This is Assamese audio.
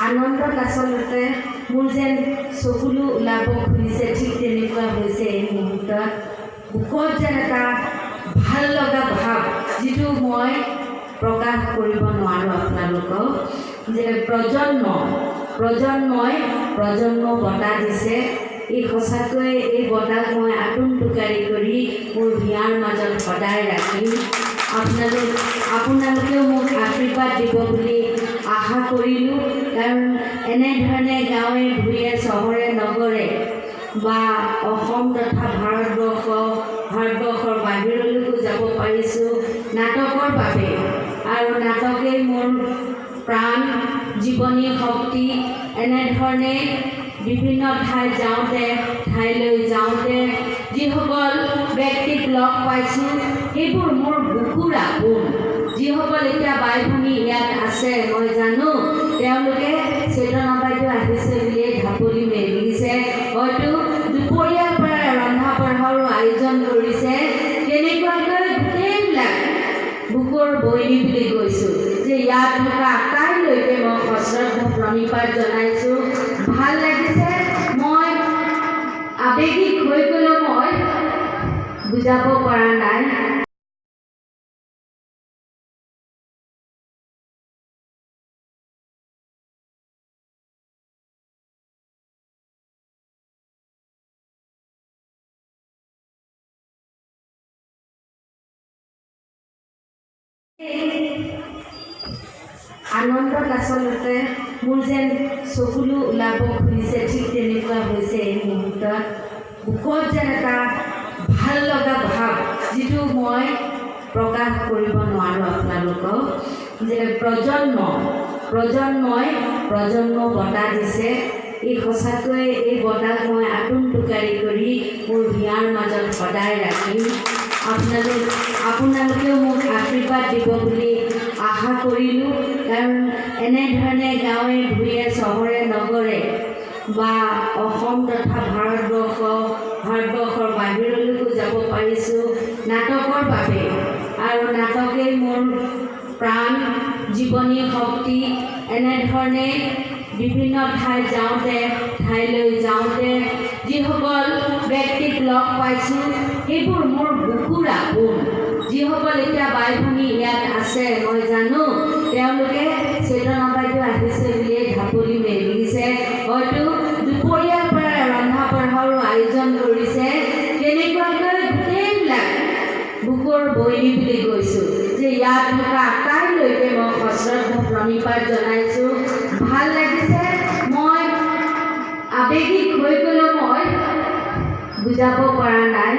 আনন্দত আচলতে মোৰ যেন চকুলো ওলাব খুলিছে, ঠিক তেনেকুৱা হৈছে এই মুহূৰ্তত। বুকত যেন এটা ভাল লগা ভাৱ, যিটো মই প্ৰকাশ কৰিব নোৱাৰোঁ আপোনালোকক, যে প্ৰজন্মই বঁটা দিছে। এই সঁচাকৈয়ে এই বঁটাক মই আতুম টোকাৰি কৰি মোৰ হিয়াৰ মাজত সদায় ৰাখিম। আপোনালোকেও মোক আশীৰ্বাদ দিব বুলি আশা কৰিলোঁ, কাৰণ এনেধৰণে গাঁৱে ভূঞে চহৰে নগৰে বা অসম তথা ভাৰতবৰ্ষৰ বাহিৰলৈকো যাব পাৰিছোঁ নাটকৰ বাবে। আৰু নাটকেই মোৰ প্ৰাণ, জীৱনী শক্তি। এনেধৰণে বিভিন্ন ঠাইলৈ যাওঁতে যিসকল ব্যক্তিক লগ পাইছোঁ, সেইবোৰ মোৰ বুকুৰ আপোন। যিসকল এতিয়া বাই ভনী ইয়াত আছে, মই জানো তেওঁলোকে চেতনা বাইদেউ আহিছে বুলিয়ে ঢাপলি মেলিছে, হয়তো দুপৰীয়াৰ পৰা ৰন্ধা বঢ়াৰো আয়োজন কৰিছে। তেনেকুৱাকৈ গোটেইবিলাক বুকুৰ বৈৰী বুলি কৈছোঁ, যে ইয়াত থকা আটাইলৈকে মই সশ্ৰদ্ধ প্ৰণিপাত জনাইছোঁ। ভাল লাগিছে। মই আৱেগিক হৈ গ'লেও মই বুজাব পৰা নাই। আনন্দত আচলতে মোৰ যেন চকুলো ওলাব খুলিছে, ঠিক তেনেকুৱা হৈছে এই মুহূৰ্তত। বুকত যেন এটা ভাল লগা ভাৱ, যিটো মই প্ৰকাশ কৰিব নোৱাৰোঁ আপোনালোকক, যে প্ৰজন্মই বঁটা দিছে। এই সঁচাকৈয়ে এই বঁটাক মই আতুম টোকাৰি কৰি মোৰ হিয়াৰ মাজত সদায় ৰাখিম। আপোনালোকেও মোক আশীৰ্বাদ দিব বুলি আশা কৰিলোঁ, কাৰণ এনেধৰণে গাঁৱে ভূঞে চহৰে নগৰে বা অসম তথা ভাৰতবৰ্ষৰ বাহিৰলৈকো যাব পাৰিছোঁ নাটকৰ বাবে। আৰু নাটকেই মোৰ প্ৰাণ, জীৱনী শক্তি। এনেধৰণে বিভিন্ন ঠাইলৈ যাওঁতে যিসকল ব্যক্তিক লগ পাইছোঁ, সেইবোৰ মোৰ বুকুৰ আপোন। যিসকল এতিয়া বাই ভনী ইয়াত আছে, মই জানো তেওঁলোকে চেতনা বাইদেউ আহিছে বুলিয়ে ঢাপলি মেলিছে, হয়তো দুপৰীয়াৰ পৰা ৰন্ধা বঢ়াৰো আয়োজন কৰিছে। তেনেকুৱাকৈ গোটেইবিলাক বুকুৰ বৈৰী বুলি কৈছোঁ, যে ইয়াত থকা আটাইলৈকে মই সশ্ৰদ্ধ প্ৰণিপাত জনাইছোঁ। ভাল লাগিছে। মই আৱেগিক হৈ গ'লেও মই বুজাব পৰা নাই।